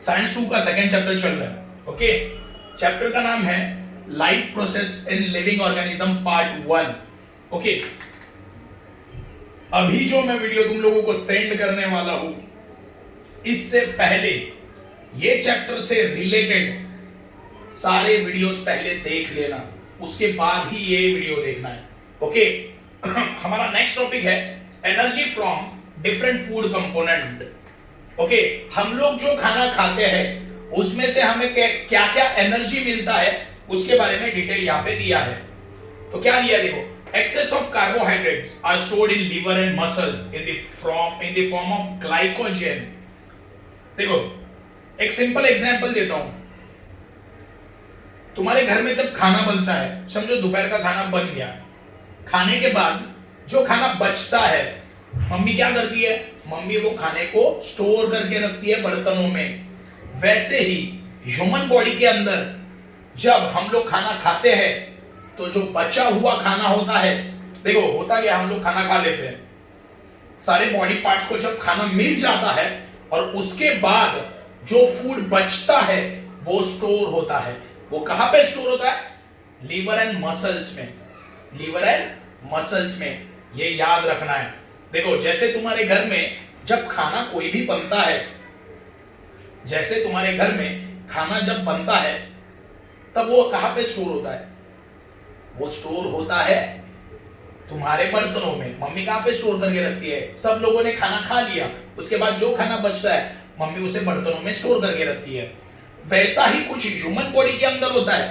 Science 2 का second chapter चल रहा है। ओके, चैप्टर का नाम है life process in living organism part 1। Okay, अभी जो मैं वीडियो तुम लोगों को सेंड करने वाला हूं, इससे पहले ये चैप्टर से रिलेटेड सारे वीडियोस पहले देख लेना, उसके बाद ही ये वीडियो देखना है। ओके, हमारा नेक्स्ट टॉपिक है energy from different food component. Okay, हम लोग जो खाना खाते हैं उसमें से हमें क्या क्या एनर्जी मिलता है उसके बारे में डिटेल यहाँ पे दिया है। तो क्या दिया देखो, excess of carbohydrates are stored in liver and muscles in the form of glycogen। देखो एक सिंपल एग्जांपल देता हूं, तुम्हारे घर में जब खाना बनता है, समझो दोपहर का खाना बन गया, खाने के बाद जो खाना बचता है मम्मी क्या करती है, मम्मी वो खाने को स्टोर करके रखती है बर्तनों में। वैसे ही ह्यूमन बॉडी के अंदर जब हम लोग खाना खाते हैं तो जो बचा हुआ खाना होता है, देखो होता क्या, हम लोग खाना खा लेते हैं, सारे बॉडी पार्ट्स को जब खाना मिल जाता है और उसके बाद जो फूड बचता है वो स्टोर होता है। वो कहां पे स्टोर होता है? लीवर एंड मसल्स में। लीवर एंड मसल्स में, ये याद रखना है। देखो जैसे तुम्हारे घर में जब खाना कोई भी बनता है, जैसे तुम्हारे घर में खाना जब बनता है तब वो कहां पे स्टोर होता है? वो स्टोर होता है तुम्हारे बर्तनों में। मम्मी कहां पे स्टोर करके रखती है? सब लोगों ने खाना खा लिया, उसके बाद जो खाना बचता है मम्मी उसे बर्तनों में स्टोर करके रखती है। वैसा ही कुछ ह्यूमन बॉडी के अंदर होता है।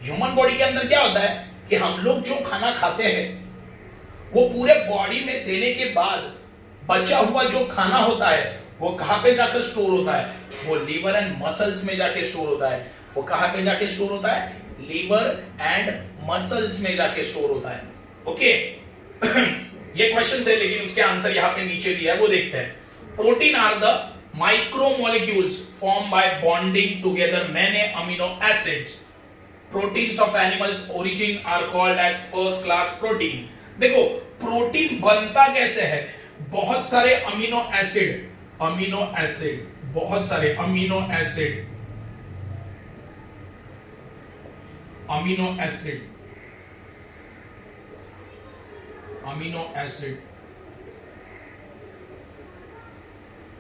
ह्यूमन बॉडी के अंदर क्या होता है कि हम लोग जो खाना खाते हैं वो पूरे बॉडी में देने के बाद बचा हुआ जो खाना होता है वो कहां पे जाकर स्टोर होता है? वो लीवर एंड मसल्स में जाके स्टोर होता है। वो कहां पे जाके स्टोर होता है? लीवर एंड मसल्स में जाके स्टोर होता है। ओके, ये क्वेश्चन है लेकिन उसके आंसर यहां पे नीचे दिया है, वो देखते हैं। Protein are the micromolecules form by bonding together many amino acids. Proteins of animals origin are called as first class protein. देखो प्रोटीन बनता कैसे है? बहुत सारे अमीनो एसिड, बहुत सारे अमीनो एसिड,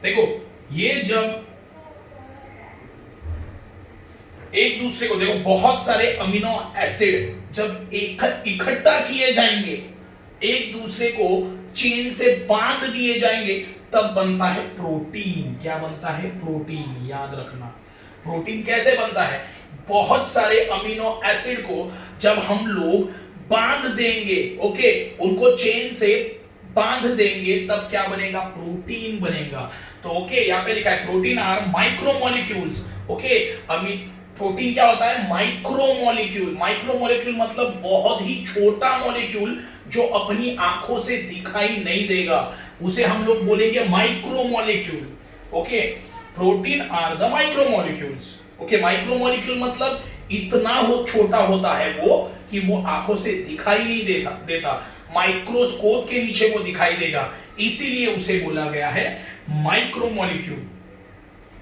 देखो ये जब एक दूसरे को, देखो बहुत सारे अमीनो एसिड जब इकट्ठा किए जाएंगे, एक दूसरे को चेन से बांध दिए जाएंगे, तब बनता है प्रोटीन। क्या बनता है? प्रोटीन। याद रखना, प्रोटीन कैसे बनता है? बहुत सारे अमीनो एसिड को जब हम लोग बांध देंगे, ओके, उनको चेन से बांध देंगे, तब क्या बनेगा? प्रोटीन बनेगा। तो ओके, यहां पे लिखा है protein are micromolecules. Okay, protein क्या होता है? माइक्रोमोलिक्यूल। माइक्रोमोलिक्यूल मतलब बहुत ही छोटा मॉलिक्यूल जो अपनी आंखों से दिखाई नहीं देगा, उसे हम लोग बोलेंगे micromolecule. Okay, protein are the micromolecules. Okay, micromolecule मतलब इतना हो छोटा होता है वो कि वो आंखों से दिखाई नहीं देता, माइक्रोस्कोप के नीचे वो दिखाई देगा, इसीलिए उसे बोला गया है माइक्रोमोलिक्यूल।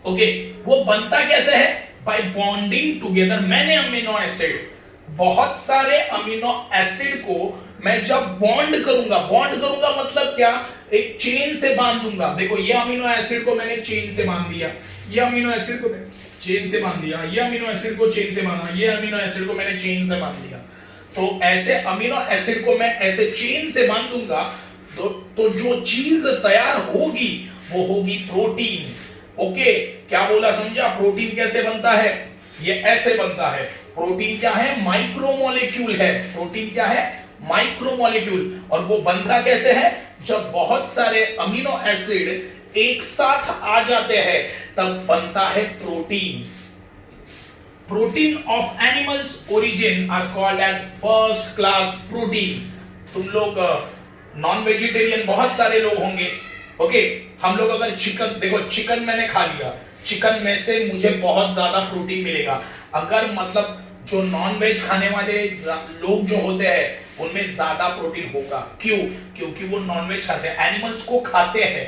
ओके, वो बनता कैसे है? By bonding together many amino acid. बहुत सारे अमीनो एसिड को मैं जब बॉन्ड करूंगा मतलब क्या? एक चेन से बांध दूंगा। देखो ये अमीनो एसिड को मैंने चेन से बांध दिया, ये अमीनो एसिड को मैंने चेन से बांध दिया, ये अमीनो एसिड को चेन से बांधा, ये अमीनो एसिड को मैंने चेन से बांध दिया। तो ऐसे अमीनो एसिड को मैं ऐसे चेन से बांध दूंगा तो जो चीज तैयार होगी वो होगी प्रोटीन। ओके, क्या बोला समझा? प्रोटीन कैसे बनता है? ये ऐसे बनता है। प्रोटीन क्या है? माइक्रोमोलिक्यूल है। प्रोटीन क्या है? माइक्रोमोलिक्यूल। और वो बनता कैसे है? जब बहुत सारे अमीनो एसिड एक साथ आ जाते हैं तब बनता है protein. Protein of animals origin are called as first class protein. तुम लोग नॉन वेजिटेरियन बहुत सारे लोग होंगे। ओके, हम लोग अगर चिकन, देखो चिकन मैंने खा लिया, चिकन में से मुझे बहुत ज्यादा प्रोटीन मिलेगा। अगर मतलब जो नॉन वेज खाने वाले लोग जो होते हैं उनमें ज्यादा प्रोटीन होगा। क्यों? क्योंकि वो नॉन वेज खाते हैं, एनिमल्स को खाते हैं।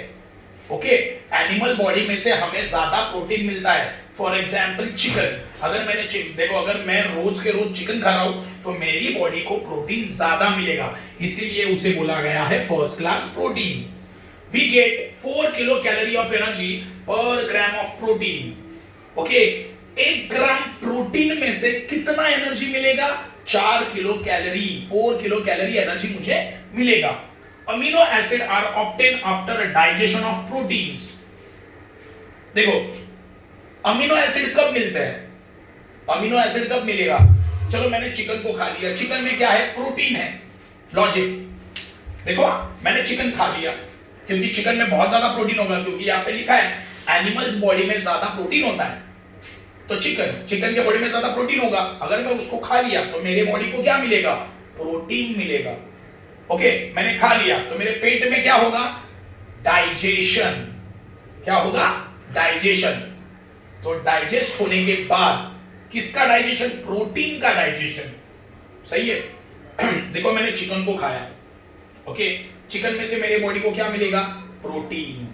ओके, एनिमल बॉडी में से हमें ज्यादा प्रोटीन मिलता है। फॉर एग्जाम्पल चिकन, अगर मैंने देखो अगर मैं रोज के रोज चिकन खा रहा हूं तो मेरी बॉडी को प्रोटीन ज्यादा मिलेगा, इसीलिए उसे बोला गया है first class protein. We get 4 kilo calorie of energy per gram of protein. Okay, 1 gram protein में से कितना एनर्जी मिलेगा? 4 kilo calorie, 4 kilo calorie energy मुझे मिलेगा। Amino acid are obtain after digestion of proteins. देखो अमीनो एसिड कब मिलते हैं? अमीनो एसिड कब मिलेगा? चलो मैंने चिकन को खा लिया, चिकन में क्या है? प्रोटीन है। लॉजिक देखो, मैंने चिकन खा लिया क्योंकि चिकन में बहुत ज्यादा प्रोटीन होगा, क्योंकि यहां पे लिखा है एनिमल्स बॉडी में ज्यादा प्रोटीन होता है, तो चिकन के बॉडी में ज्यादा प्रोटीन होगा। अगर मैं उसको खा लिया तो मेरे बॉडी को क्या मिलेगा? प्रोटीन मिलेगा। ओके, मैंने खा लिया तो मेरे पेट में क्या होगा? डाइजेशन। क्या होगा? डाइजेशन। तो डाइजेस्ट होने के बाद किसका डाइजेशन? प्रोटीन का डाइजेशन। सही है। देखो मैंने चिकन को खाया, ओके, चिकन में से मेरे बॉडी को क्या मिलेगा? प्रोटीन।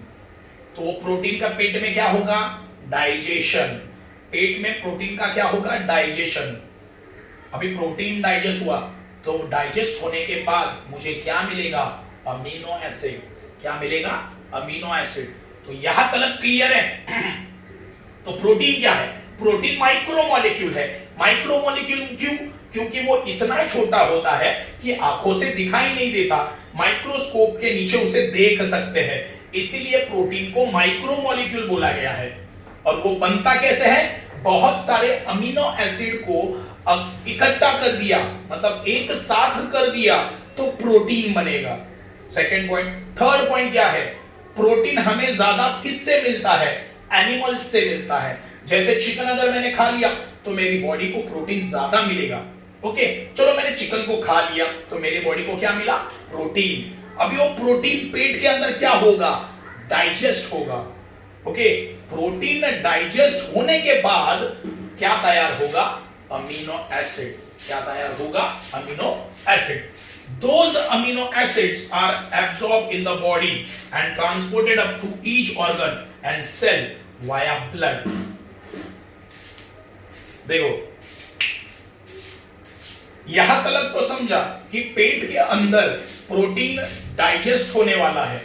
तो प्रोटीन का पेट में क्या होगा? डाइजेशन। पेट में प्रोटीन का क्या होगा? डाइजेशन। अभी प्रोटीन डाइजेस्ट हुआ तो डाइजेस्ट होने के बाद मुझे क्या मिलेगा? Amino acid. क्या मिलेगा? Amino acid. तो यहां तक क्लियर है? तो प्रोटीन क्या है? प्रोटीन माइक्रोमोलेक्यूल है। माइक्रोमोलेक्यूल क्यों? क्योंकि वो इतना छोटा होता है कि आंखों से दिखाई नहीं देता, माइक्रोस्कोप के नीचे उसे देख सकते हैं, इसीलिए प्रोटीन को माइक्रोमोलेक्यूल बोला गया है। और वो बनता कैसे है? बहुत सारे अमीनो एसिड को इकट्ठा कर दिया, मतलब एक साथ कर दिया तो प्रोटीन बनेगा। Second point. थर्ड पॉइंट क्या है? प्रोटीन हमें ज्यादा किससे मिलता है? एनिमल्स से मिलता है। जैसे चिकन अगर मैंने खा लिया तो मेरी बॉडी को प्रोटीन ज्यादा मिलेगा। ओके, चलो मैंने चिकन को खा लिया तो मेरी बॉडी को क्या मिला? प्रोटीन। अभी वो प्रोटीन पेट के अंदर क्या होगा? डाइजेस्ट होगा। ओके, प्रोटीन डाइजेस्ट होने के बाद क्या तैयार होगा? Amino acid. क्या तैयार होगा? Amino acid. Those amino acids are absorbed in the body and transported up to each organ and cell via blood. देखो यहां तक तो समझा कि पेट के अंदर प्रोटीन डाइजेस्ट होने वाला है।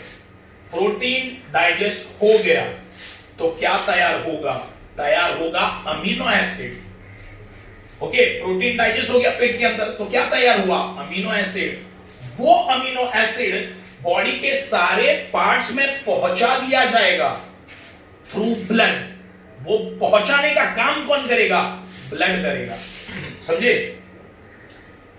प्रोटीन डाइजेस्ट हो गया तो क्या तैयार होगा? तैयार होगा amino acid. Okay, protein digest हो गया पेट के अंदर तो क्या तैयार हुआ? Amino acid. वो अमीनो एसिड बॉडी के सारे पार्ट्स में पहुंचा दिया जाएगा थ्रू ब्लड। वो पहुंचाने का काम कौन करेगा? ब्लड करेगा। समझे?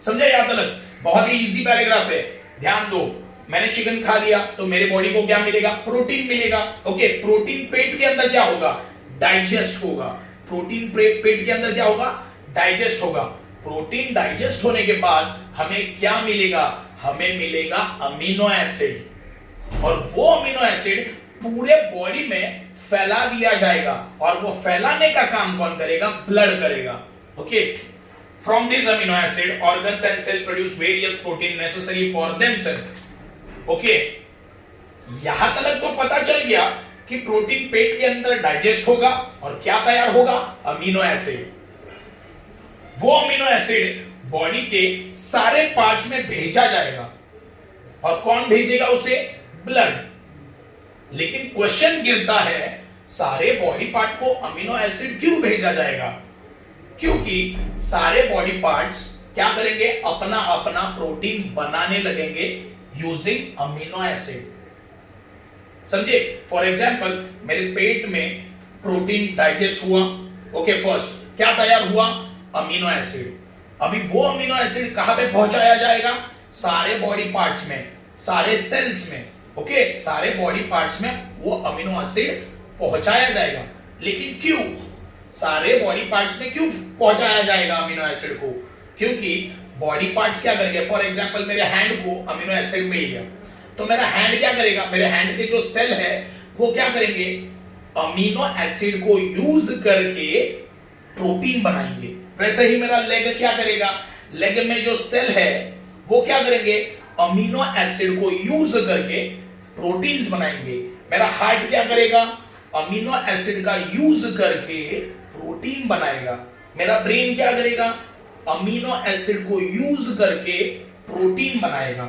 समझे? याद तक बहुत ही इजी पैराग्राफ है, ध्यान दो। मैंने चिकन खा लिया तो मेरे बॉडी को क्या मिलेगा? प्रोटीन मिलेगा। ओके, प्रोटीन पेट के अंदर क्या होगा? डाइजेस्ट होगा। प्रोटीन पेट के अंदर क्या होगा? डाइजेस्ट होगा। प्रोटीन डाइजेस्ट होने के बाद हमें क्या मिलेगा? हमें मिलेगा अमीनो एसिड। और वो अमीनो एसिड पूरे बॉडी में फैला दिया जाएगा और वो फैलाने का काम कौन करेगा? ब्लड करेगा। Okay, from this amino acid organs and cell produce various protein necessary for themself. Okay, यहां तक तो पता चल गया कि प्रोटीन पेट के अंदर डाइजेस्ट होगा और क्या तैयार होगा? Amino acid. वो अमीनो एसिड बॉडी के सारे पार्ट्स में भेजा जाएगा और कौन भेजेगा उसे? ब्लड। लेकिन क्वेश्चन गिरता है, सारे बॉडी पार्ट को अमीनो एसिड क्यों भेजा जाएगा? क्योंकि सारे बॉडी पार्ट्स क्या करेंगे? अपना अपना प्रोटीन बनाने लगेंगे यूजिंग अमीनो एसिड। समझे? फॉर एग्जाम्पल मेरे पेट में प्रोटीन डाइजेस्ट हुआ। ओके, फर्स्ट क्या तैयार हुआ? Amino acid. अभी वो अमीनो एसिड कहां पे पहुंचाया जाएगा? सारे बॉडी पार्ट्स में, सारे सेल्स में। ओके, सारे बॉडी पार्ट्स में वो अमीनो एसिड पहुंचाया जाएगा। लेकिन क्यों सारे बॉडी पार्ट्स में क्यों पहुंचाया जाएगा अमीनो एसिड को? क्योंकि बॉडी पार्ट्स क्या करेंगे? फॉर एग्जांपल मेरे हैंड को अमीनो एसिड मिल गया तो मेरा हैंड क्या करेगा? मेरे हैंड के जो सेल है वो क्या करेंगे? अमीनो एसिड को यूज करके प्रोटीन बनाएंगे। वैसे ही मेरा लेग क्या करेगा? लेग में जो सेल है वो क्या करेंगे? अमीनो एसिड को यूज करके प्रोटीन्स बनाएंगे। मेरा हार्ट क्या करेगा, अमीनो एसिड का यूज करके प्रोटीन बनाएगा। मेरा ब्रेन क्या करेगा, अमीनो एसिड को यूज करके प्रोटीन बनाएगा।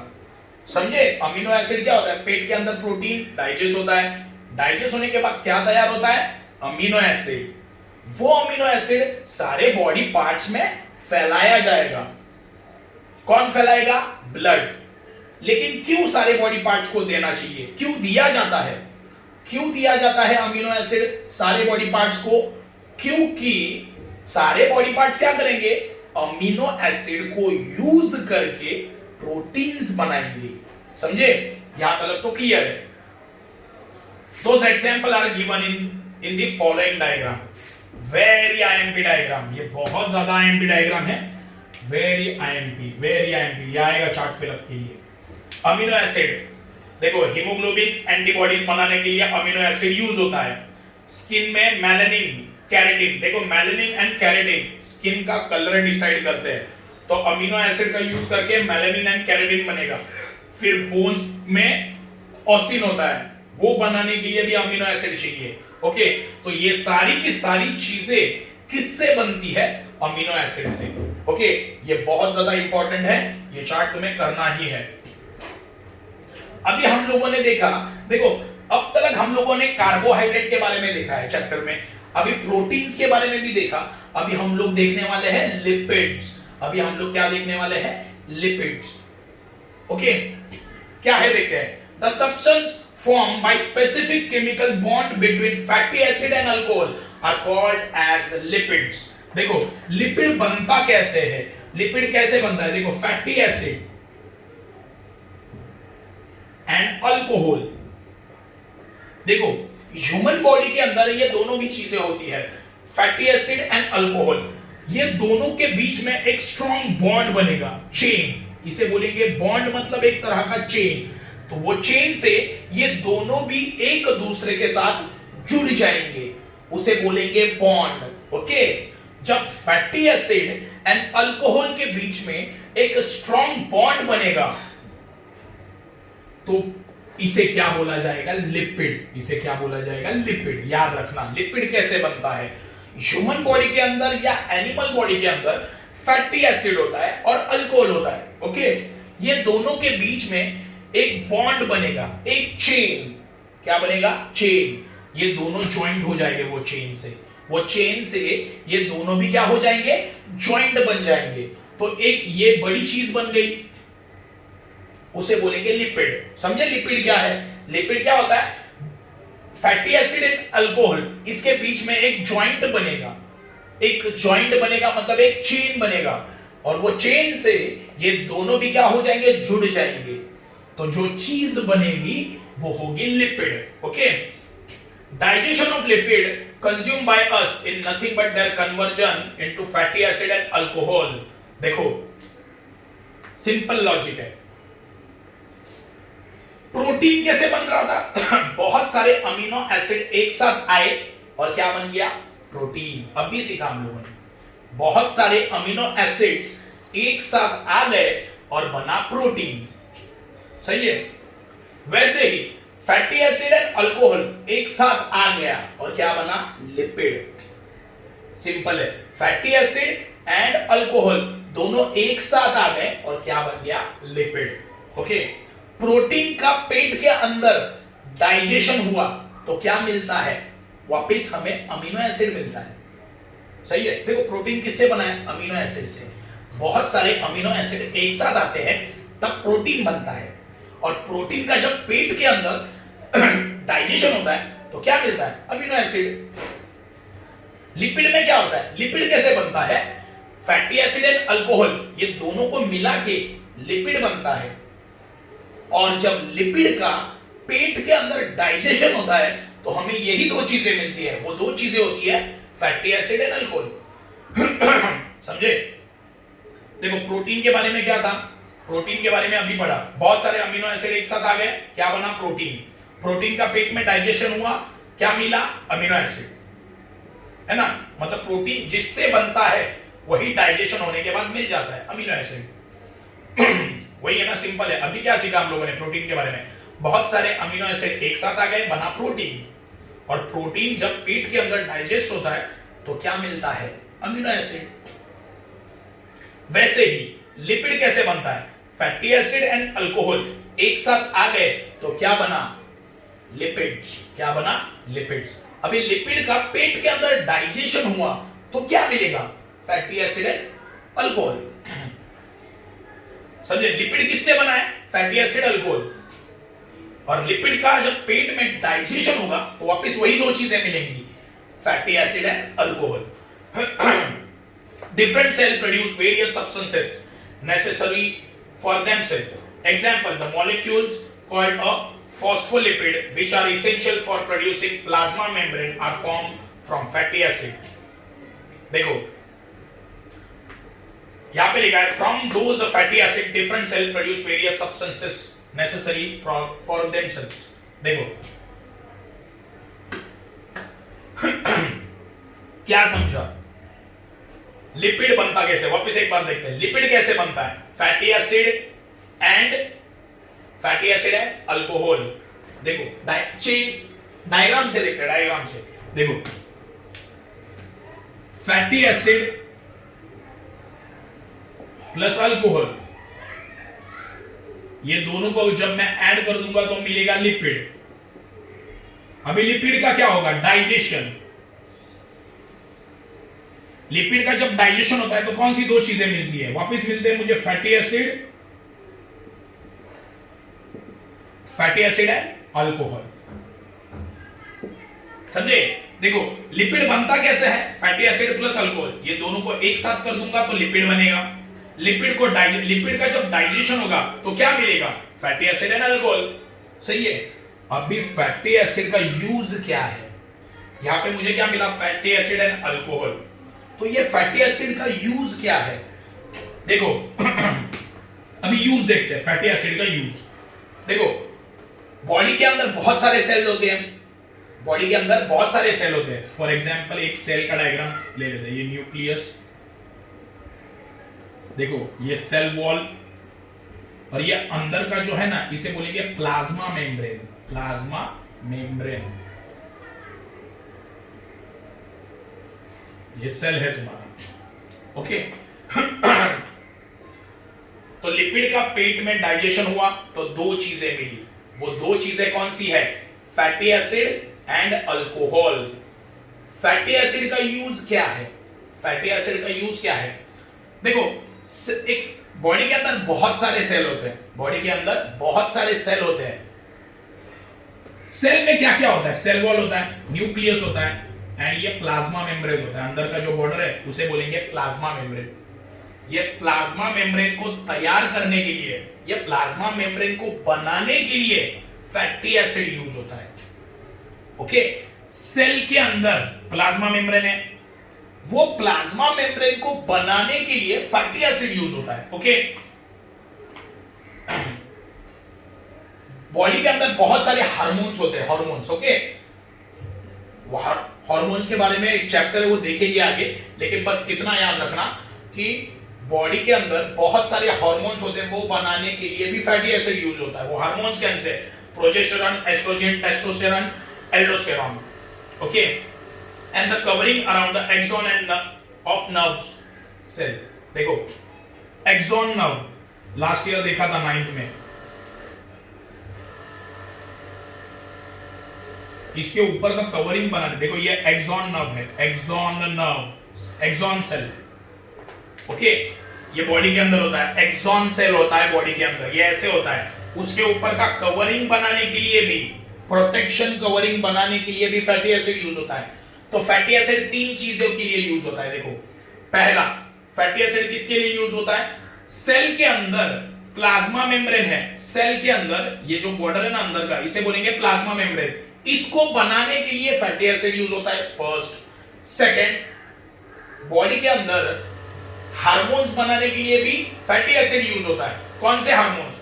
समझे? अमीनो एसिड क्या होता है, पेट के अंदर प्रोटीन डाइजेस्ट होता है, डाइजेस्ट होने के बाद क्या तैयार होता है, अमीनो एसिड। वो अमीनो एसिड सारे बॉडी पार्ट्स में फैलाया जाएगा। कौन फैलाएगा, ब्लड। लेकिन क्यों सारे बॉडी पार्ट्स को देना चाहिए, क्यों दिया जाता है, क्यों दिया जाता है अमीनो एसिड सारे बॉडी पार्ट्स को, क्योंकि सारे बॉडी पार्ट्स क्या करेंगे, अमीनो एसिड को यूज करके प्रोटीन्स बनाएंगे। समझे? यहां तक तो क्लियर है। Those examples are given in the following diagram. Very IMP diagram, ये बहुत ज्यादा IMP डायग्राम है। Very IMP, ये आएगा चार्ट फिलअप के लिए। अमीनो एसिड, देखो हीमोग्लोबिन एंटीबॉडीज बनाने के लिए अमीनो एसिड यूज होता है। स्किन में मेलानिन, कैरेटिन, देखो मेलानिन एंड कैरेटिन स्किन का कलर डिसाइड करते हैं, तो अमीनो एसिड का यूज करके मेलानिन एंड कैरेटिन बनेगा। फिर बोन्स में ऑसिन होता है, वो बनाने के लिए भी अमीनो एसिड चाहिए। ओके, तो ये सारी की सारी चीजें किससे बनती है, अमीनो एसिड से। ओके, ये बहुत ज्यादा इंपॉर्टेंट है, ये चार्ट तुम्हें करना ही है। अभी हम लोगों ने देखा, देखो अब तक हम लोगों ने कार्बोहाइड्रेट के बारे में देखा है चैप्टर में, अभी प्रोटीन्स के बारे में भी देखा, अभी हम लोग देखने वाले हैं लिपिड्स। अभी हम लोग क्या देखने वाले हैं, लिपिड्स। ओके, क्या है देखते हैं। The substance formed by specific chemical bond between fatty acid and alcohol are called as lipids। देखो लिपिड बनता कैसे है, लिपिड कैसे बनता है, देखो फैटी एसिड एंड अल्कोहल। देखो ह्यूमन बॉडी के अंदर ये दोनों भी चीजें होती है, फैटी एसिड एंड अल्कोहल, ये दोनों के बीच में एक स्ट्रॉन्ग बॉन्ड बनेगा, चेन, इसे बोलेंगे बॉन्ड, मतलब एक तरह का चेन। तो वो चेन से ये दोनों भी एक दूसरे के साथ जुड़ जाएंगे, उसे बोलेंगे बॉन्ड। ओके, जब फैटी एसिड एंड अल्कोहल के बीच में एक स्ट्रॉन्ग बॉन्ड बनेगा तो इसे क्या बोला जाएगा, लिपिड। इसे क्या बोला जाएगा, लिपिड। याद रखना लिपिड कैसे बनता है, ह्यूमन बॉडी के अंदर या एनिमल बॉडी के अंदर फैटी एसिड होता है और अल्कोहल होता है। ओके, ये दोनों के बीच में एक बॉन्ड बनेगा, एक चेन। क्या बनेगा, चेन। ये दोनों ज्वाइंट हो जाएंगे वो चेन से, वो चेन से ये दोनों भी क्या हो जाएंगे, ज्वाइंट बन जाएंगे। तो एक ये बड़ी चीज बन गई, उसे बोलेंगे लिपिड। समझे लिपिड क्या है, लिपिड क्या होता है, फैटी एसिड एंड अल्कोहल, इसके बीच में एक ज्वाइंट बनेगा, एक ज्वाइंट बनेगा मतलब एक चेन बनेगा, और वो चेन से ये दोनों भी क्या हो जाएंगे, जुड़ जाएंगे। तो जो चीज बनेगी वो होगी lipid. Okay, digestion of lipid consume by us in nothing but their conversion into fatty acid and alcohol. देखो सिंपल लॉजिक है, प्रोटीन कैसे बन रहा था बहुत सारे अमीनो एसिड एक साथ आए और क्या बन गया, प्रोटीन। अब भी सीखा हम लोगों ने, बहुत सारे अमीनो एसिड्स एक साथ आ गए और बना प्रोटीन। सही है? वैसे ही फैटी एसिड एंड अल्कोहल एक साथ आ गया और क्या बना, लिपिड। सिंपल है, फैटी एसिड एंड अल्कोहल दोनों एक साथ आ गए और क्या बन गया, लिपिड। ओके, प्रोटीन का पेट के अंदर डाइजेशन हुआ तो क्या मिलता है, वापस हमें अमीनो एसिड मिलता है। सही है? देखो प्रोटीन किससे बना है, अमीनो एसिड से। बहुत सारे अमीनो एसिड एक साथ आते हैं तब प्रोटीन बनता है, और प्रोटीन का जब पेट के अंदर डाइजेशन होता है तो क्या मिलता है, अमीनो एसिड। लिपिड में क्या होता है, लिपिड कैसे बनता है, फैटी एसिड एंड अल्कोहल ये दोनों को मिला के लिपिड बनता है, और जब लिपिड का पेट के अंदर डाइजेशन होता है तो हमें यही दो चीजें मिलती है। वो दो चीजें होती है फैटी एसिड एंड अल्कोहल। समझे? देखो प्रोटीन के बारे में क्या था, प्रोटीन के बारे में अभी पढ़ा, बहुत सारे अमीनो एसिड एक साथ आ गए, क्या बना, प्रोटीन। प्रोटीन का पेट में डाइजेशन हुआ, क्या मिला, अमीनो एसिड, है ना। मतलब प्रोटीन जिससे बनता है वही डाइजेशन होने के बाद मिल जाता है, अमीनो एसिड। वही है ना, सिंपल है। अभी क्या सीखा हम लोगों ने प्रोटीन के बारे में, बहुत सारे अमीनो एसिड एक साथ आ गए, बना प्रोटीन, और प्रोटीन जब पेट के अंदर डाइजेस्ट होता है तो क्या मिलता है? Amino acid. वैसे ही लिपिड कैसे बनता है? फैटी एसिड एंड अल्कोहल एक साथ आ गए तो क्या बना? लिपिड्स। क्या बना? लिपिड्स। अभी लिपिड का पेट के अंदर डाइजेशन हुआ तो क्या मिलेगा? Fatty acid and alcohol. समझे? लिपिड किससे बना है? Fatty acid, alcohol. और लिपिड का जब पेट में डाइजेशन होगा तो वापस वही दो चीजें मिलेंगी, fatty acid and alcohol. Different cell produce various substances necessary for themselves. Example, the molecules called a phospholipid, which are essential for producing plasma membrane, are formed from fatty acid. देखो यहाँ पे लिखा है from those fatty acid different cell produce various substances necessary for themselves. देखो क्या समझा? Lipid बनता कैसे? वापस एक बार देखते हैं, लिपिड कैसे बनता है? Fatty acid and alcohol. देखो डायग्राम से देखते हैं, डायग्राम से देखो, फैटी एसिड प्लस अल्कोहल, ये दोनों को जब मैं ऐड कर दूंगा तो मिलेगा लिपिड। अभी लिपिड का क्या होगा? डाइजेशन। लिपिड का जब डाइजेशन होता है तो कौन सी दो चीजें मिलती है? वापस मिलते हैं मुझे फैटी एसिड एंड अल्कोहल। समझे? देखो लिपिड बनता कैसे है? फैटी एसिड प्लस अल्कोहल, ये दोनों को एक साथ कर दूंगा तो लिपिड बनेगा। लिपिड का जब डाइजेशन होगा तो क्या मिलेगा? Fatty acid and alcohol. सही है। अभी फैटी एसिड का यूज क्या है? यहां पे मुझे क्या मिला? Fatty acid and alcohol. तो ये फैटी एसिड का यूज क्या है? देखो अभी यूज देखते हैं, फैटी एसिड का यूज। देखो बॉडी के अंदर बहुत सारे सेल होते हैं, बॉडी के अंदर बहुत सारे सेल होते हैं। फॉर एग्जांपल एक सेल का डायग्राम ले लेते हैं, ये न्यूक्लियस, देखो ये सेल वॉल, और ये अंदर का जो है ना, इसे बोलेंगे प्लाज्मा मेम्ब्रेन। प्लाज्मा मेम्ब्रेन, ये सेल है तुम्हारा। ओके तो लिपिड का पेट में डाइजेशन हुआ तो दो चीजें मिली, वो दो चीजें कौन सी है? Fatty acid and alcohol. Fatty acid का यूज क्या है? फैटी एसिड का यूज क्या है? देखो एक बॉडी के अंदर बहुत सारे सेल होते हैं, बॉडी के अंदर बहुत सारे सेल होते हैं। सेल में क्या क्या होता है? सेल वॉल होता है, न्यूक्लियस होता है, एंड ये प्लाज्मा मेम्ब्रेन होता है। अंदर का जो बॉर्डर है उसे बोलेंगे प्लाज्मा मेम्ब्रेन। ये प्लाज्मा मेम्ब्रेन को तैयार करने के लिए, ये प्लाज्मा मेम्ब्रेन को बनाने के लिए फैटी एसिड यूज होता है। ओके, सेल के अंदर प्लाज्मा मेम्ब्रेन है, वो प्लाज्मा मेम्ब्रेन को बनाने के लिए फैटी एसिड यूज होता है। ओके, बॉडी के अंदर बहुत सारे हार्मोन्स होते हैं, हार्मोन्स। ओके, हार्मोन्स के बारे में एक चैप्टर है, वो देखेंगे आगे, लेकिन बस कितना याद रखना कि बॉडी के अंदर बहुत सारे हार्मोन्स होते हैं, वो बनाने के लिए भी फैटी एसिड यूज होता है। वो हार्मोन्स कौन से? Progesterone, oestrogen, testosterone, aldosterone. Okay, and the covering around the axon end of nerves cell. देखो एक्सॉन नर्व लास्ट ईयर देखा था 9th में, इसके ऊपर का कवरिंग बनाने, देखो ये एक्सॉन नर्व है, axon nerve, axon cell. Okay, ये बॉडी के अंदर होता है, एक्सॉन सेल होता है बॉडी के अंदर, ये ऐसे होता है। उसके ऊपर का कवरिंग बनाने के लिए भी, प्रोटेक्शन कवरिंग बनाने के लिए भी फैटी एसिड यूज होता है। तो फैटी एसिड तीन चीजों के लिए यूज होता है। देखो पहला, फैटी एसिड किसके लिए यूज होता है? सेल के अंदर प्लाज्मा मेम्ब्रेन है, सेल के अंदर ये जो बॉर्डर है ना अंदर का, इसे बोलेंगे प्लाज्मा मेम्ब्रेन। इसको बनाने के लिए फैटी एसिड यूज होता है, फर्स्ट। सेकंड, बॉडी के अंदर हार्मोन्स बनाने के लिए भी फैटी एसिड यूज होता है। कौन से hormones?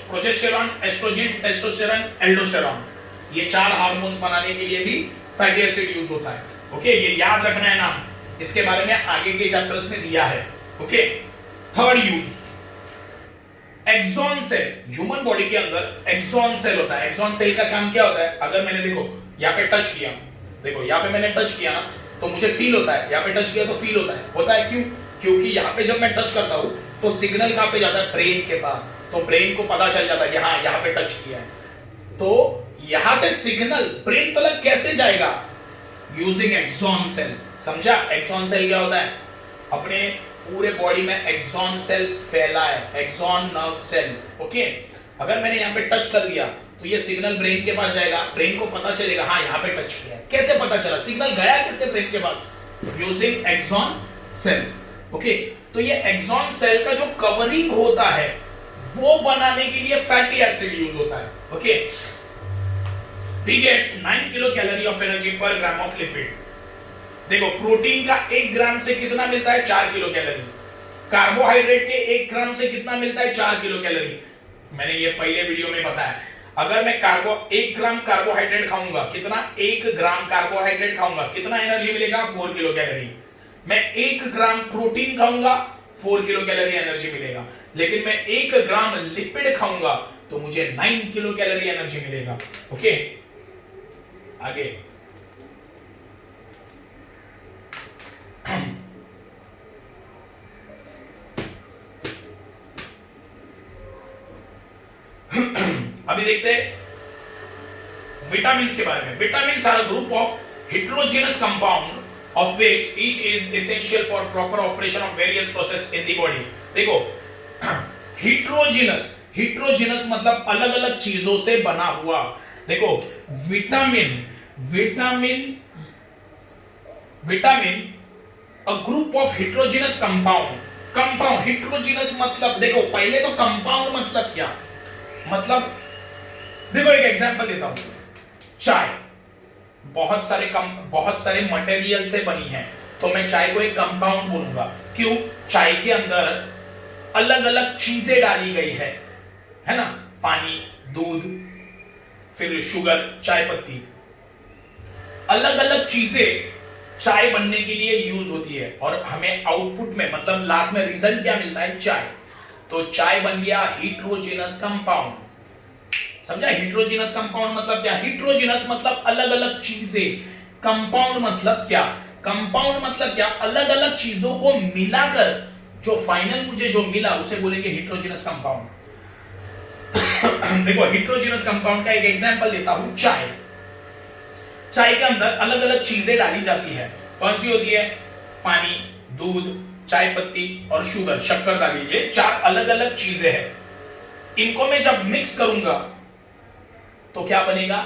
Progesterone, oestrogen, testosterone, aldosterone. ये चार हार्मोन्स बनाने के लिए भी फैटी एसिड यूज होता है। ओके, ये याद रखना है नाम, इसके बारे में आगे के चैप्टर्स में दिया है। Okay, third use, axon cell, human body के अंदर एक्सॉन सेल होता है। एक्सॉन सेल का काम क्या होता है? अगर मैंने देखो यहाँ पे टच किया, देखो यहाँ पे मैंने टच किया ना तो मुझे फील होता है, यहाँ पे टच किया तो फील होता है क्यों? क्योंकि यहाँ पे जब मैं टच करता हूँ तो सिग्नल कहाँ पे जाता है? ब्रेन के पास। तो ब्रेन को पता चल जाता है कि हाँ यहाँ पे टच किया है। तो यहां से सिग्नल ब्रेन तक कैसे जाएगा? Using axon cell. समझा एक्सॉन सेल क्या होता है? अपने पूरे बॉडी में एक्सॉन सेल फैला है, एक्सॉन नर्व सेल। ओके, अगर मैंने यहाँ पे टच कर दिया तो ये सिग्नल ब्रेन के पास जाएगा, ब्रेन को पता चलेगा हाँ यहाँ पे टच किया है। कैसे पता चला? सिग्नल गया कैसे ब्रेन के पास? Using axon cell. ओके, तो ये एक्सॉन सेल का जो कवरिंग होता है वो बनाने के लिए फैटी एसिड यूज होता है। Okay, we get 9 kilo calorie of energy per gram of lipid. देखो प्रोटीन का 1 ग्राम से कितना मिलता है? 4 किलो कैलोरी। कार्बोहाइड्रेट के 1 ग्राम से कितना मिलता है? 4 किलो कैलोरी। मैंने ये पहले वीडियो में बताया। अगर मैं 1 ग्राम कार्बोहाइड्रेट खाऊंगा, कितना? 1 ग्राम कार्बोहाइड्रेट खाऊंगा, कितना एनर्जी मिलेगा? 4 किलो कैलोरी। मैं 1 ग्राम प्रोटीन खाऊंगा, 4 किलो कैलोरी एनर्जी मिलेगा। लेकिन मैं 1 ग्राम लिपिड खाऊंगा तो मुझे 9 किलो कैलोरी एनर्जी मिलेगा। ओके, आगे अभी देखते हैं विटामिन के बारे में। Vitamin are a group of heterogeneous compound of which each is essential for proper operation of various process in the body। देखो heterogeneous मतलब अलग अलग चीजों से बना हुआ। देखो vitamin a group of heterogeneous compound heterogeneous मतलब देखो पहले तो कंपाउंड मतलब क्या? मतलब देखो एक एग्जांपल देता हूं। चाय बहुत सारे मटेरियल से बनी है, तो मैं चाय को एक कंपाउंड बोलूंगा। क्यों? चाय के अंदर अलग अलग चीजें डाली गई है ना? पानी, दूध, फिर शुगर, चाय पत्ती, अलग अलग चीजें चाय बनने के लिए यूज होती है और हमें आउटपुट में मतलब लास्ट में रिजल्ट क्या मिलता है? चाय। तो चाय बन गया हेट्रोजेनस कंपाउंड। समझा? हेट्रोजेनस कंपाउंड मतलब क्या? हेट्रोजेनस मतलब अलग अलग चीजें। कंपाउंड मतलब क्या? कंपाउंड मतलब क्या? अलग अलग चीजों को मिलाकर जो फाइनल मुझे जो मिला उसे बोलेंगे हेट्रोजेनस कंपाउंड। देखो हेट्रोजेनस कंपाउंड का एक एग्जांपल देता हूं। चाय के अंदर अलग अलग चीजें डाली जाती है। कौन सी होती है? पानी, दूध, चाय पत्ती और शुगर, शक्कर डाली। ये 4 अलग अलग चीजें हैं। इनको मैं जब मिक्स करूंगा तो क्या बनेगा?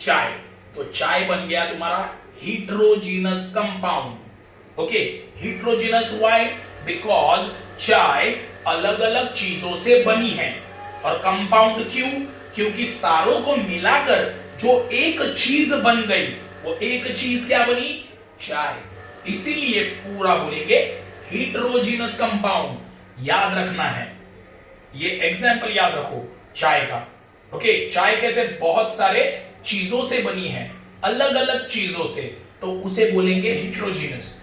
चाय। तो चाय बन गया तुम्हारा heterogeneous compound. Okay, heterogeneous why? Because चाय अलग अलग चीजों से बनी है। और कंपाउंड क्यों? क्योंकि सारों को मिलाकर जो एक चीज बन गई, वो एक चीज क्या बनी? चाय। इसीलिए पूरा बोलेंगे हेट्रोजेनस कंपाउंड। याद रखना है, ये एग्जांपल याद रखो चाय का। ओके, चाय कैसे बहुत सारे चीजों से बनी है, अलग अलग चीजों से, तो उसे बोलेंगे हेट्रोजेनस।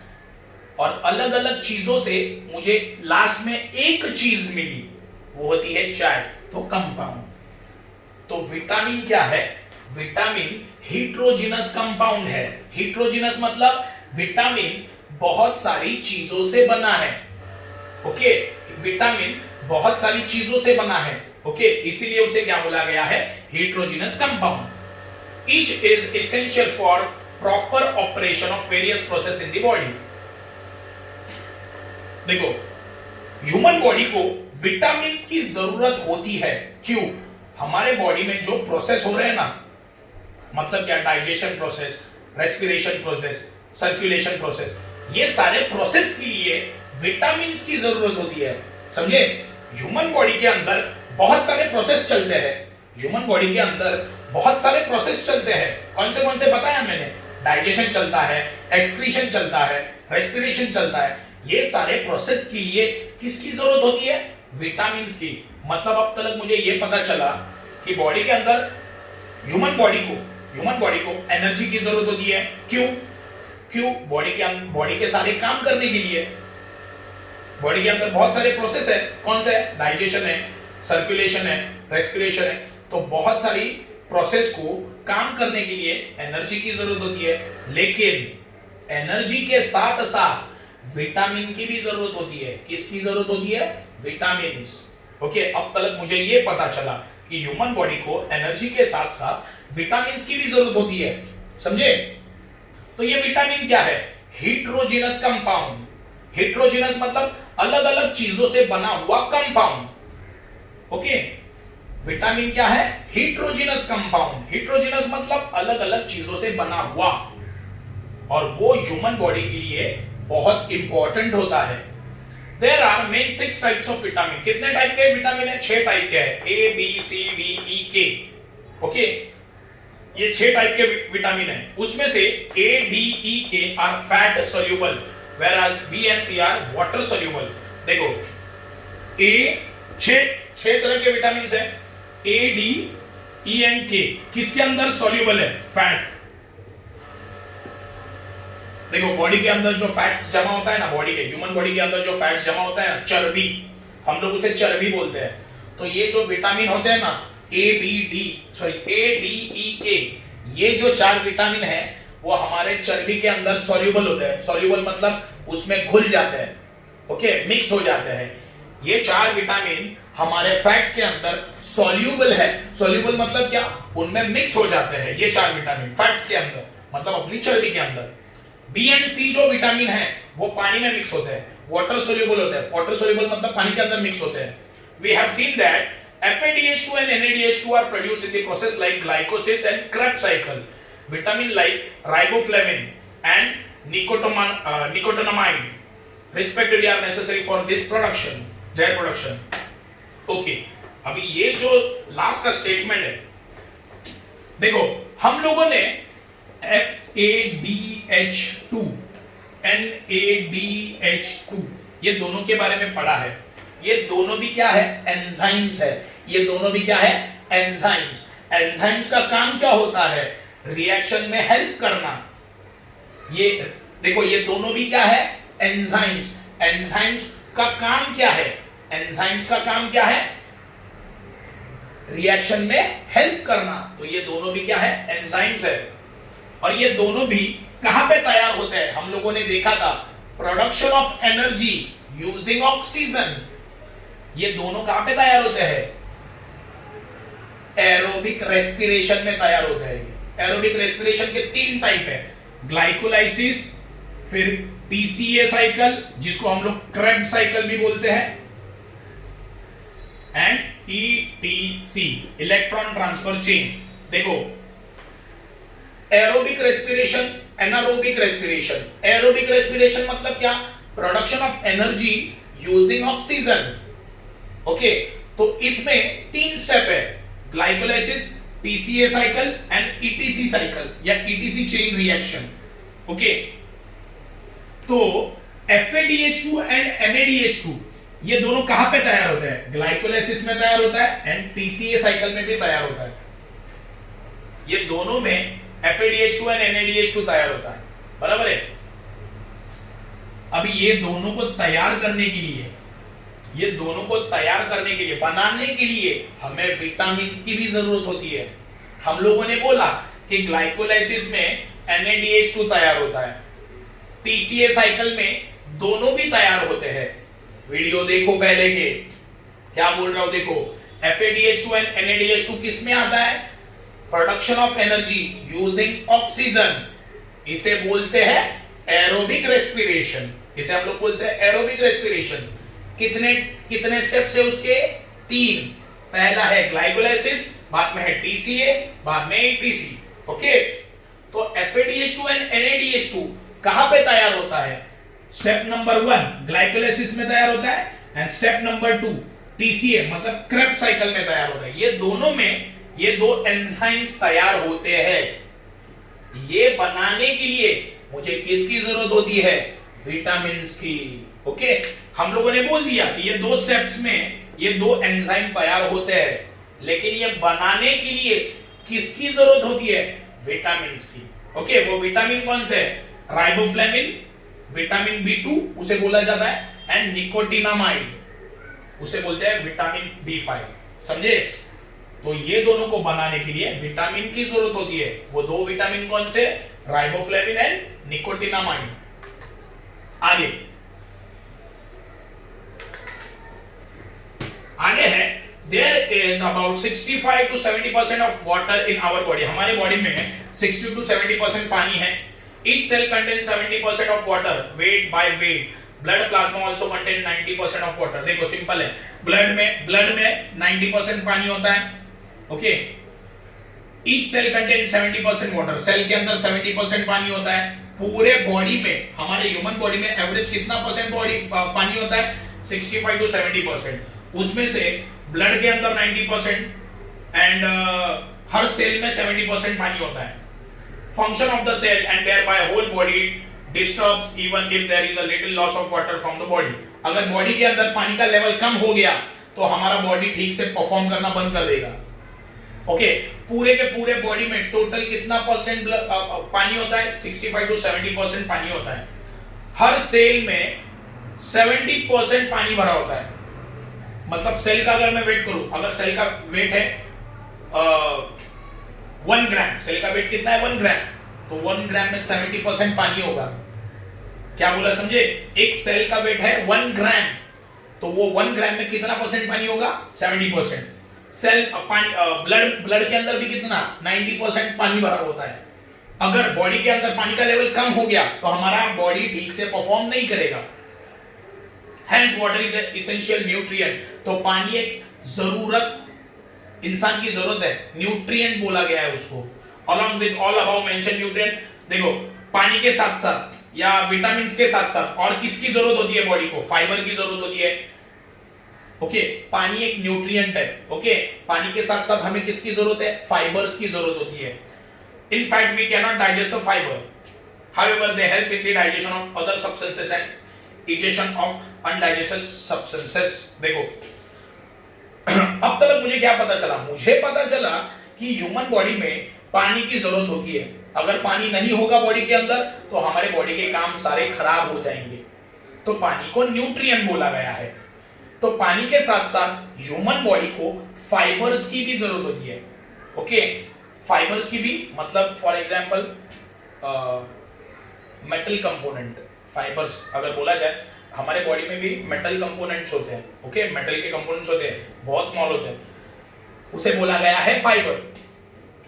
और अलग अलग चीजों से मुझे लास्ट में एक चीज मिली, वो होती है चाय, तो कंपाउंड। तो विटामिन क्या है? विटामिन हेट्रोजेनस कंपाउंड है। हेट्रोजेनस मतलब विटामिन बहुत सारी चीजों से बना है। ओके, विटामिन बहुत सारी चीजों से बना है। ओके, इसीलिए उसे क्या बोला गया है? Heterogeneous compound. Each is essential for proper operation of various process in the body. देखो ह्यूमन बॉडी को विटामिन की जरूरत होती है। क्यों? हमारे बॉडी में जो प्रोसेस हो रहे हैं ना, मतलब क्या? Digestion process, respiration process, circulation process, ये सारे प्रोसेस के लिए विटामिन की जरूरत होती है। समझे? ह्यूमन बॉडी के अंदर बहुत सारे प्रोसेस चलते हैं। ह्यूमन बॉडी के अंदर बहुत सारे प्रोसेस चलते हैं। कौन से बताया मैंने? डाइजेशन चलता है, एक्सक्रीशन चलता है, रेस्पिरेशन चलता है। ये सारे प्रोसेस के लिए किसकी जरूरत होती है? विटामिन की। मतलब अब तक मुझे ये पता चला कि बॉडी के अंदर ह्यूमन बॉडी को एनर्जी की जरूरत होती है। क्यों? बॉडी के सारे काम करने के लिए। बॉडी के अंदर बहुत सारे प्रोसेस है। कौन से? डाइजेशन है, सर्कुलेशन है, रेस्पिरेशन है, तो बहुत सारी प्रोसेस को काम करने के लिए एनर्जी की जरूरत होती है। लेकिन एनर्जी के साथ साथ विटामिन की भी जरूरत होती है। किसकी जरूरत होती है? विटामिन। ओके, अब तक मुझे ये पता चला कि ह्यूमन बॉडी को एनर्जी के साथ साथ विटामिन की भी जरूरत होती है। समझे? तो ये विटामिन क्या है? Heterogeneous compound. हेट्रोजीनस मतलब अलग अलग चीजों से बना हुआ कंपाउंड। ओके, विटामिन क्या है? Heterogeneous compound. हेट्रोजीनस मतलब अलग अलग चीजों से बना हुआ, और वो ह्यूमन बॉडी के लिए बहुत इंपॉर्टेंट होता है। There are main 6 types of vitamin. कितने टाइप के विटामिन है? 6 टाइप के है, A B C D E के। ओके, ये 6 टाइप के विटामिन है। उसमें से ए D E K are fat soluble, whereas B and C are water soluble। देखो, ए 6 तरह के विटामिन है, ए डी ई एंड के किसके अंदर सोल्यूबल है? फैट। देखो, बॉडी के अंदर जो फैट्स जमा होता है ना, बॉडी के ह्यूमन बॉडी के अंदर जो फैट्स जमा होता है ना, चर्बी, हम लोग उसे चर्बी बोलते हैं। तो ये जो विटामिन होते हैं ना, ए डी ई के, ये जो 4 विटामिन है वो हमारे चर्बी के अंदर सॉल्यूबल होते हैं। सॉल्यूबल मतलब उसमें घुल जाते हैं, ओके, मिक्स हो जाते हैं। ये 4 विटामिन हमारे फैट्स के अंदर सॉल्यूबल है। सॉल्यूबल मतलब क्या? उनमें मिक्स हो जाते हैं ये 4 विटामिन फैट्स के अंदर, मतलब अपनी चर्बी के अंदर। बी एंड सी जो विटामिन है वो पानी में मिक्स होते हैं, वाटर सोल्यूबल होते हैं। वाटर सोल्यूबल मतलब पानी के अंदर मिक्स होते हैं। We have seen that FADH2 and NADH2 are produced in the process like glycolysis and Krebs cycle. Vitamin like riboflavin and nicotinamide respectively are necessary for this production, their production. Okay, अभी ये जो last का statement है, देखो, हम लोगों ने FADH2 NADH2 ये दोनों के बारे में पढ़ा है। ये दोनों भी क्या है? एंजाइम्स है। ये दोनों भी क्या है? एंजाइम्स। एंजाइम्स का काम क्या होता है? रिएक्शन में हेल्प करना। ये देखो, ये दोनों भी क्या है? एंजाइम्स। एंजाइम्स का काम क्या है? एंजाइम्स का काम क्या है? रिएक्शन में हेल्प करना। तो ये दोनों भी क्या है? एंजाइम्स है। और ये दोनों भी कहां पे तैयार होते हैं? हम लोगों ने देखा था, production of energy using oxygen. ये दोनों कहां पे तैयार होते हैं? एरोबिक रेस्पिरेशन में तैयार होते हैं। एरोबिक रेस्पिरेशन के 3 टाइप है, ग्लाइकोलाइसिस, फिर टीसीए साइकिल जिसको हम लोग क्रेब्स साइकिल भी बोलते हैं, and ETC electron transfer chain. देखो, aerobic respiration, anaerobic respiration. Aerobic respiration मतलब क्या? Production of energy using oxygen. Okay, तो इसमें 3 स्टेप है, glycolysis, TCA cycle and ETC cycle या ईटीसी चेन रिएक्शन। ओके, तो FADH2 एंड NADH2 ये दोनों कहां पे तैयार होते हैं? ग्लाइकोलाइसिस में तैयार होता है एंड टीसीए साइकिल में भी तैयार होता है। ये दोनों में FADH2 एंड NADH2 तैयार होता है, बराबर है। अभी ये दोनों को तैयार करने के लिए, ये दोनों को तैयार करने के लिए, बनाने के लिए हमें विटामिन की भी जरूरत होती है। हम लोगों ने बोला कि ग्लाइकोलाइसिस में NADH2 तैयार होता है, टीसीए साइकिल में दोनों भी तैयार होते हैं। वीडियो देखो पहले के, क्या बोल रहा हूं देखो। FADH2 एंड NADH2 किस में आता है? Production of energy using oxygen. इसे बोलते हैं एरोबिक रेस्पिरेशन। इसे हम लोग बोलते हैं एरोबिक रेस्पिरेशन। कितने स्टेप्स है उसके? 3। पहला है ग्लाइकोलाइसिस, बाद में है टीसीए, बाद में ईटीसी। ओके, तो FADH2 एंड NADH2 कहां पे तैयार होता है? स्टेप नंबर 1 ग्लाइकोलाइसिस में तैयार होता है, एंड स्टेप नंबर 2 टीसीए मतलब क्रेब्स साइकिल में तैयार होता है। ये दोनों में ये 2 एंजाइम्स तैयार होते हैं। ये बनाने के लिए मुझे किसकी जरूरत होती है? विटामिन की। ओके, हम लोगों ने बोल दिया कि ये 2 स्टेप्स में ये 2 एंजाइम तैयार होते हैं, लेकिन ये बनाने के लिए किसकी जरूरत होती है? विटामिन की। ओके, वो विटामिन कौन से? राइबोफ्लेविन, विटामिन B2 उसे बोला जाता है, एंड निकोटिनामाइड। उसे बोलते हैं विटामिन B5, समझे? तो ये दोनों को बनाने के लिए विटामिन की जरूरत होती है। वो दो विटामिन कौन से? Riboflavin and nicotinamide. आगे है, there is about 65 to 70% of water in our body। हमारे बॉडी में 60 to 70% पानी है। Each cell contains 70% of water, weight by weight। Blood plasma also contain 90% of water। देखो सिंपल है, ब्लड में 90% पानी होता है, ओके। Each cell contains 70% water। Cell के अंदर 70% पानी होता है। पूरे बॉडी में, हमारे ह्यूमन बॉडी में एवरेज कितना परसेंट बॉडी पानी होता है? 65 to 70%। उसमें से ब्लड के अंदर 90% एंड हर सेल में 70% पानी होता है। Function of the cell and thereby whole body disturbs even if there is a little loss of water from the body। अगर बॉडी के अंदर पानी का लेवल कम हो गया तो हमारा बॉडी ठीक से परफॉर्म करना बंद कर देगा, ओके। पूरे के पूरे बॉडी में टोटल कितना परसेंट पानी होता है? 65 to 70% पानी होता है। हर सेल में 70% पानी भरा होता है। मतलब सेल का अगर मैं वेट करूं, अगर सेल का वेट है 1 ग्राम, सेल का वेट कितना है? 1 ग्राम, तो 1 ग्राम में 70% पानी होगा। क्या बोला, समझे? एक सेल का वेट है 1 ग्राम, तो वो 1 ग्राम में कितना परसेंट पानी होगा? 70%। सेल ब्लड के अंदर भी कितना? 90% पानी भरा होता है। अगर बॉडी के अंदर पानी का लेवल कम हो गया तो हमारा बॉडी ठीक से परफॉर्म नहीं करेगा। Hence water is an essential nutrient। तो पानी एक जरूरत, इंसान की जरूरत है, न्यूट्रिएंट बोला गया है उसको। Along with all above mentioned nutrient, देखो पानी के साथ साथ या विटामिन के साथ साथ और किसकी जरूरत होती है बॉडी को? फाइबर की जरूरत होती है, ओके। पानी एक न्यूट्रिएंट है, ओके। पानी के साथ साथ हमें किसकी जरूरत है? फाइबर्स की जरूरत होती है। In fact, we cannot digest the fiber. However, they help in the digestion of other substances and digestion of undigested substances। देखो अब तक मुझे क्या पता चला? मुझे पता चला कि ह्यूमन बॉडी में पानी की जरूरत होती है। अगर पानी नहीं होगा बॉडी के अंदर तो हमारे बॉडी के काम सारे खराब हो जाएंगे। तो पानी को न्यूट्रिएंट बोला गया है। तो पानी के साथ साथ ह्यूमन बॉडी को फाइबर्स की भी जरूरत होती है, ओके। फाइबर्स की भी मतलब for example metal component, fibres अगर बोला जाए, हमारे बॉडी में भी मेटल कंपोनेंट्स होते हैं, ओके। मेटल के कंपोनेंट्स होते हैं, बहुत स्मॉल होते हैं, उसे बोला गया है फाइबर।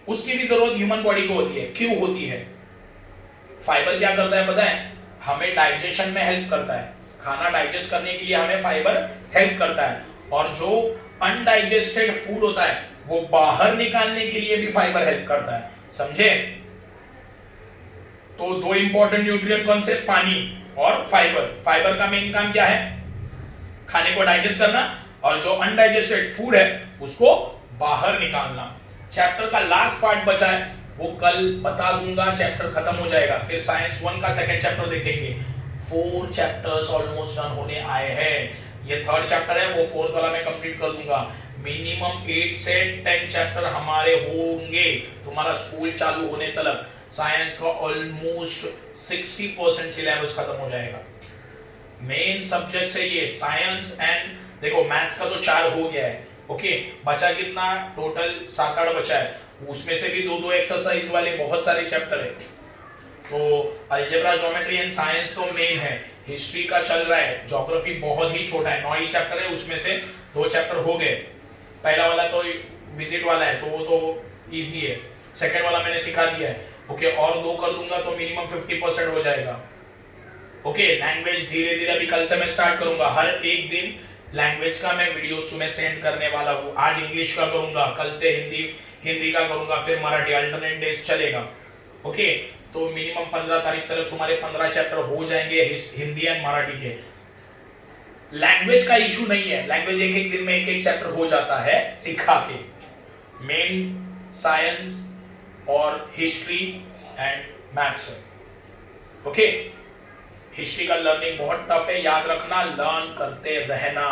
उसकी भी जरूरत ह्यूमन बॉडी को होती है। क्यों होती है? फाइबर क्या करता है पता है? हमें डाइजेशन में हेल्प करता है। खाना डाइजेस्ट करने के लिए हमें फाइबर हेल्प करता है। और जो अनडाइजेस्टेड फूड होता है वो बाहर निकालने के लिए भी फाइबर हेल्प करता है, समझे? तो दो इंपॉर्टेंट न्यूट्रिएंट कौन से? पानी और फाइबर। फाइबर का मेन काम क्या है? खाने को डाइजेस्ट करना, और जो अनडाइजेस्टेड फूड है उसको बाहर निकालना। चैप्टर का लास्ट पार्ट बचा है, वो कल बता दूंगा, चैप्टर खत्म हो जाएगा। फिर साइंस 1 का सेकंड चैप्टर देखेंगे। 4 चैप्टर्स ऑलमोस्ट डन होने आए हैं। ये 3rd चैप्टर है, वो 4th वाला मैं कंप्लीट कर दूंगा। मिनिमम 8 से 10 चैप्टर हमारे होंगे तुम्हारा स्कूल चालू होने तक। साइंस का ऑलमोस्ट 60% सिलेबस खत्म हो जाएगा। मेन सब्जेक्ट है ये साइंस एंड देखो मैथ्स का तो 4 हो गया है, ओके। बचा कितना? टोटल 7-8 बचा है। उसमें से भी 2-2 एक्सरसाइज वाले बहुत सारे चैप्टर है। तो अलजेब्रा, ज्योमेट्री एंड साइंस तो मेन है। हिस्ट्री का चल रहा है, ज्योग्राफी बहुत ही छोटा है, 9 ही चैप्टर है, उसमें से 2 चैप्टर हो गए। पहला वाला तो विजिट वाला है तो वो तो इजी है, सेकंड वाला मैंने सिखा दिया है, ओके। और 2 कर दूंगा तो मिनिमम 50% हो जाएगा, ओके। लैंग्वेज धीरे धीरे अभी कल से मैं स्टार्ट करूंगा। हर एक दिन लैंग्वेज का मैं वीडियो तुम्हें सेंड करने वाला हूँ। आज इंग्लिश का करूंगा, कल से हिंदी का करूंगा, फिर मराठी, अल्टरनेट डेज चलेगा, ओके। तो मिनिमम 15 तारीख तक तुम्हारे 15 चैप्टर हो जाएंगे हिंदी एंड मराठी के। लैंग्वेज का इशू नहीं है, लैंग्वेज एक दिन में एक चैप्टर हो जाता है सिखा के। मेन साइंस और history and maths, okay. History का लर्निंग बहुत टफ है, याद रखना, लर्न करते रहना।